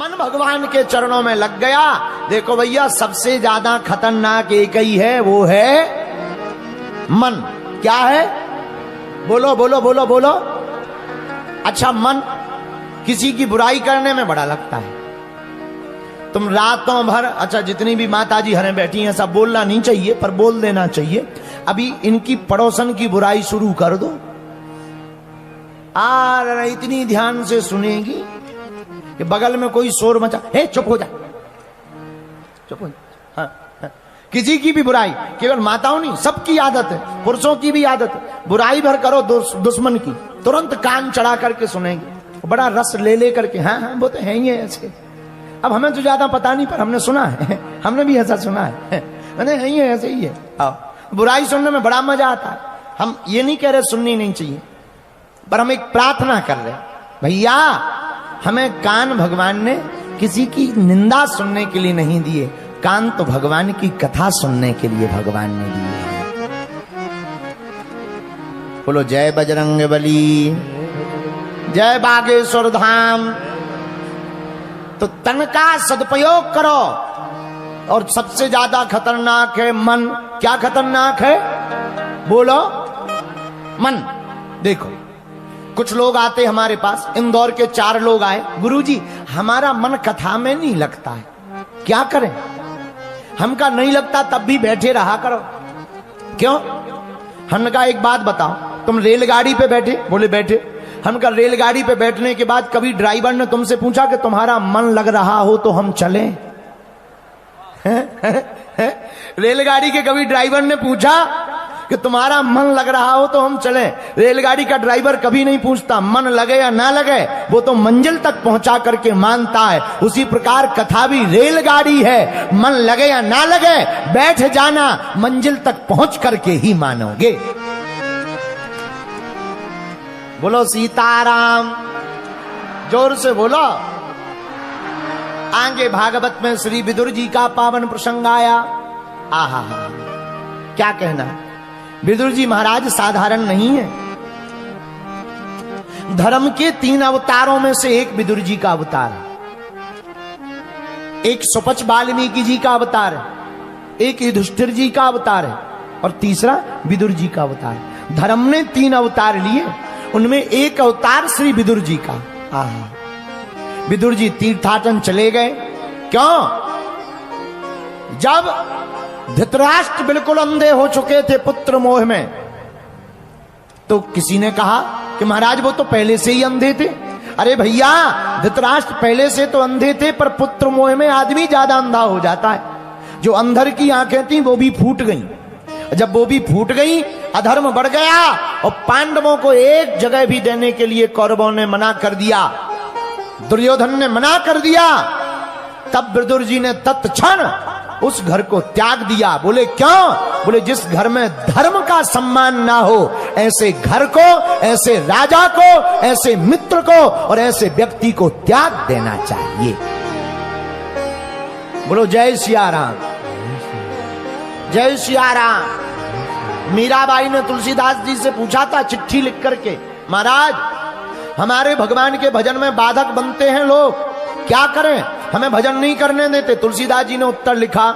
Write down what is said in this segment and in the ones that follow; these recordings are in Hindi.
मन भगवान के चरणों में लग गया। देखो भैया, सबसे ज्यादा खतरनाक एक ही है, वो है मन। क्या है? बोलो बोलो बोलो बोलो। अच्छा, मन किसी की बुराई करने में बड़ा लगता है। तुम रातों भर, अच्छा जितनी भी माताजी हरें बैठी हैं, सब बोलना नहीं चाहिए पर बोल देना चाहिए, अभी इनकी पड़ोसन की बुराई शुरू कर दो, आ इतनी ध्यान से सुनेगी कि बगल में कोई शोर मचा, हे चुप हो जा, चुप हो जा। हाँ, हाँ। किसी की भी बुराई, केवल माताओं नहीं, सबकी आदत है, पुरुषों की भी आदत है, बुराई भर करो दुश्मन की, तुरंत कान चढ़ा करके सुनेंगे, बड़ा रस ले करके, हाँ हाँ वो तो है ही है ऐसे। अब हमें तो ज्यादा पता नहीं, पर हमने सुना है, हमने भी ऐसा सुना है, मैंने है ही है, ऐसे ही है। बुराई सुनने में बड़ा मजा आता है। हम ये नहीं कह रहे सुननी नहीं चाहिए, पर हम एक प्रार्थना कर रहे, भैया हमें कान भगवान ने किसी की निंदा सुनने के लिए नहीं दिए, कान तो भगवान की कथा सुनने के लिए भगवान ने दिए। बोलो जय बजरंगबली, जय बागेश्वर धाम। तो तन का सदुपयोग करो। और सबसे ज्यादा खतरनाक है मन। क्या खतरनाक है? बोलो। मन। देखो, कुछ लोग आते हमारे पास, इंदौर के 4 लोग आए, गुरुजी हमारा मन कथा में नहीं लगता है, क्या करें? हमका नहीं लगता तब भी बैठे रहा करो। क्यों? हमने कहा एक बात बताओ, तुम रेलगाड़ी पे बैठे? बोले बैठे। हम कहा रेलगाड़ी पे बैठने के बाद कभी ड्राइवर ने तुमसे पूछा कि तुम्हारा मन लग रहा हो तो हम चलें? रेलगाड़ी के कभी ड्राइवर ने पूछा कि तुम्हारा मन लग रहा हो तो हम चलें? रेलगाड़ी का ड्राइवर कभी नहीं पूछता मन लगे या ना लगे, वो तो मंजिल तक पहुंचा करके मानता है। उसी प्रकार कथा भी रेलगाड़ी है, मन लगे या ना लगे, बैठ जाना, मंजिल तक पहुंच करके ही मानोगे। बोलो सीताराम, जोर से बोलो। आगे भागवत में श्री विदुर जी का पावन प्रसंग आया। आहा, क्या कहना। विदुर जी महाराज साधारण नहीं है, धर्म के 3 अवतारों में से एक विदुर जी का अवतार है, एक सुपच वाल्मीकि जी का अवतार है, एक युधिष्ठिर जी का अवतार है और तीसरा विदुर जी का अवतार है। धर्म ने 3 अवतार लिए, उनमें एक अवतार श्री विदुर जी का। आहा, विदुर जी तीर्थाटन चले गए। क्यों? जब धृतराष्ट्र बिल्कुल अंधे हो चुके थे पुत्र मोह में, तो किसी ने कहा कि महाराज वो तो पहले से ही अंधे थे। अरे भैया, धृतराष्ट्र पहले से तो अंधे थे, पर पुत्र मोह में आदमी ज्यादा अंधा हो जाता है। जो अंधर की आंखें थी वो भी फूट गईं। जब वो भी फूट गई, अधर्म बढ़ गया और पांडवों को एक जगह भी देने के लिए कौरवों ने मना कर दिया, दुर्योधन ने मना कर दिया। तब विदुर जी ने तत्क्षण उस घर को त्याग दिया। बोले क्यों? बोले जिस घर में धर्म का सम्मान ना हो, ऐसे घर को, ऐसे राजा को, ऐसे मित्र को और ऐसे व्यक्ति को त्याग देना चाहिए। बोलो जय सिया राम, जय सिया राम। मीराबाई ने तुलसीदास जी से पूछा था चिट्ठी लिख करके, महाराज हमारे भगवान के भजन में बाधक बनते हैं लोग, क्या करें, हमें भजन नहीं करने देते। तुलसीदास जी ने उत्तर लिखा,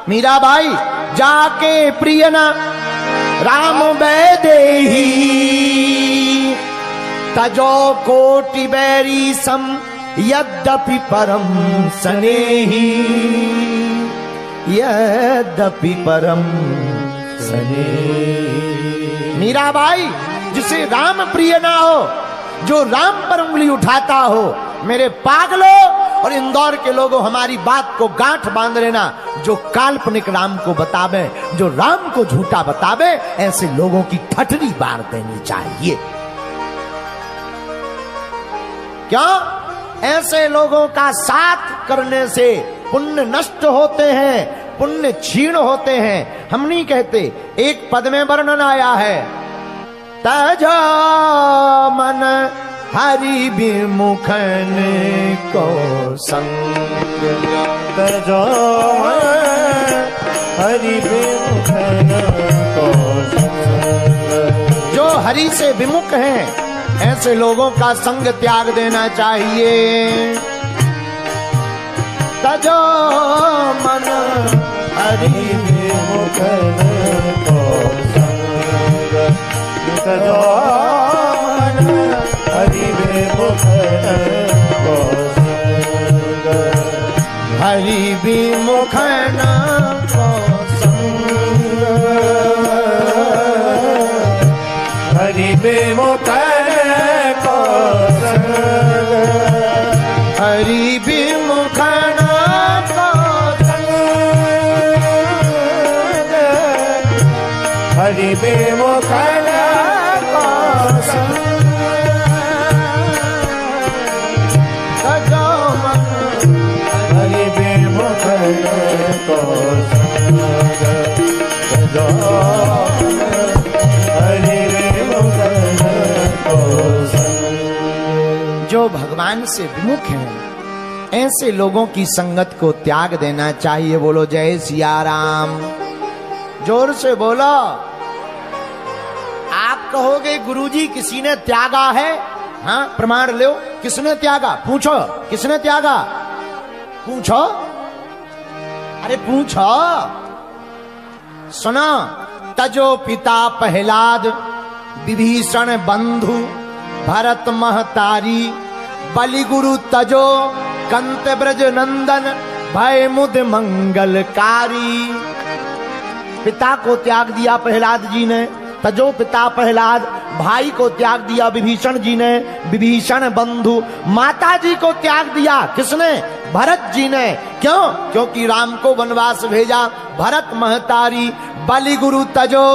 मीराबाई जाके प्रिय न राम वैदेही, तजो कोटि बैरी सम यद्यपि परम स्नेही, यद्यपि परम स्नेही। मीराबाई जिसे राम प्रिय ना हो, जो राम पर उंगली उठाता हो, मेरे पागलों और इंदौर के लोगों हमारी बात को गांठ बांध लेना, जो काल्पनिक राम को बतावे, जो राम को झूठा बतावे, ऐसे लोगों की ठठरी बार देनी चाहिए। क्या? ऐसे लोगों का साथ करने से पुण्य नष्ट होते हैं, पुण्य क्षीण होते हैं। हम नहीं कहते, एक पद में वर्णन आया है, तजो मन हरि विमुखन को संग, तजो हरि विमुखन को संग। जो हरि से विमुख हैं, ऐसे लोगों का संग त्याग देना चाहिए। को संग सजो मन हरि विमुखन को संग हरि विमुखन को संग हरि विमुखन को संग हरि विमुखन को संग हरि विमुखन को संग सजो मन हरि विमुखन को संग सजो हरि विमुखन को संग। जो भगवान से विमुख हैं ऐसे लोगों की संगत को त्याग देना चाहिए। बोलो जय सिया राम। जोर से बोलो। आप कहोगे गुरुजी किसी ने त्यागा है? हाँ, प्रमाण लो। किसने त्यागा? पूछो किसने त्यागा? पूछो, अरे पूछो। सुनो, तजो पिता प्रहलाद विभीषण बंधु भरत महतारी बलि गुरु तजो कंत ब्रज नंदन भय मुद मंगलकारी। पिता को त्याग दिया प्रहलाद जी ने, तजो पिता प्रहलाद। भाई को त्याग दिया विभीषण जी ने, विभीषण बंधु। माता जी को त्याग दिया किसने? भरत जी ने। क्यों? क्योंकि राम को वनवास भेजा। भरत महतारी बलि गुरु तजो,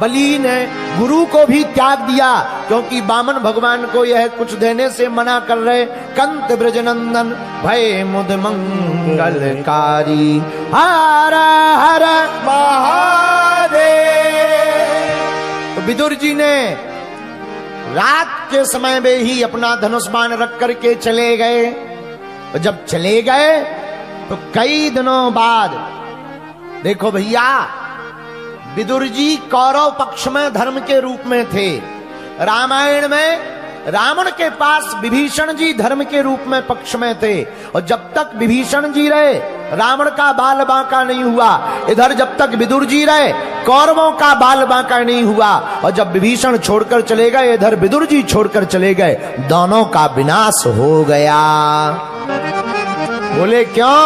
बलि ने गुरु को भी त्याग दिया क्योंकि वामन भगवान को यह कुछ देने से मना कर रहे। कंत ब्रजनंदन भय मुद मंगलकारी। हर हर महादेव। तो विदुर जी ने रात के समय में ही अपना धनुष बाण रख करके चले गए। और जब चले गए तो कई दिनों बाद देखो भैया, विदुर जी कौरव पक्ष में धर्म के रूप में थे। रामायण में रावण के पास विभीषण जी धर्म के रूप में पक्ष में थे। और जब तक विभीषण जी रहे रावण का बाल बांका नहीं हुआ। इधर जब तक विदुर जी रहे कौरवों का बाल बांका नहीं हुआ। और जब विभीषण छोड़कर चले गए इधर विदुर जी छोड़कर चले गए, दोनों का विनाश हो गया। बोले क्यों?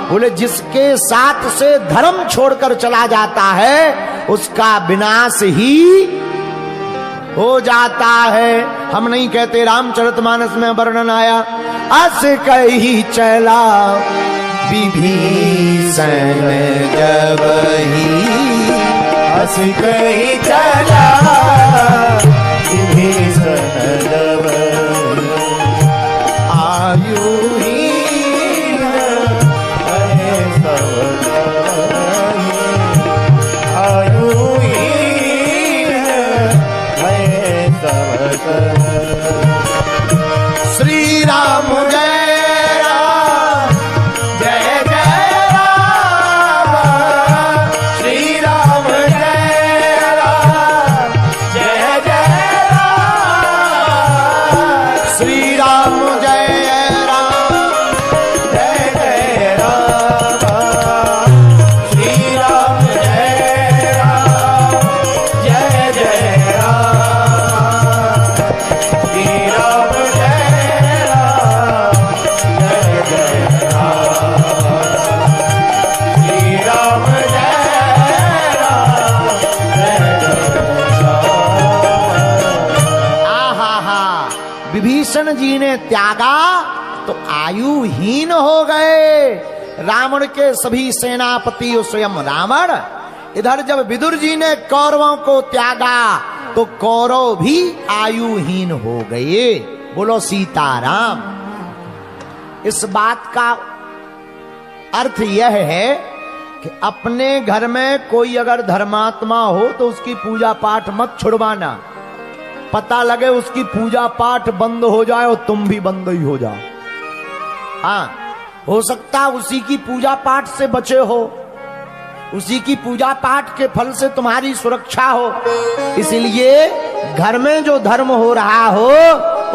बोले जिसके साथ से धर्म छोड़कर चला जाता है उसका विनाश ही हो जाता है। हम नहीं कहते, रामचरितमानस में वर्णन आया, अस कही चला विभीषण जब ही, अस कही चला विभीषण जब आयु ही श्री राम जय राम जय जय राम। श्री राम जय राम जय जय राम। श्री राम जय राम जय जय राम। श्री राम जय राम जय जय राम। श्री राम विभीषण जी ने त्यागा तो आयुहीन हो गए रावण के सभी सेनापति और स्वयं रावण। इधर जब विदुर जी ने कौरवों को त्यागा तो कौरव भी आयुहीन हो गए। बोलो सीताराम। इस बात का अर्थ यह है कि अपने घर में कोई अगर धर्मात्मा हो तो उसकी पूजा पाठ मत छुड़वाना। पता लगे उसकी पूजा पाठ बंद हो जाए और तुम भी बंद ही हो जाओ। हाँ, हो सकता उसी की पूजा पाठ से बचे हो, उसी की पूजा पाठ के फल से तुम्हारी सुरक्षा हो। इसलिए घर में जो धर्म हो रहा हो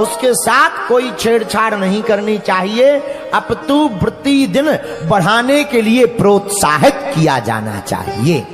उसके साथ कोई छेड़छाड़ नहीं करनी चाहिए, अपितु प्रतिदिन बढ़ाने के लिए प्रोत्साहित किया जाना चाहिए।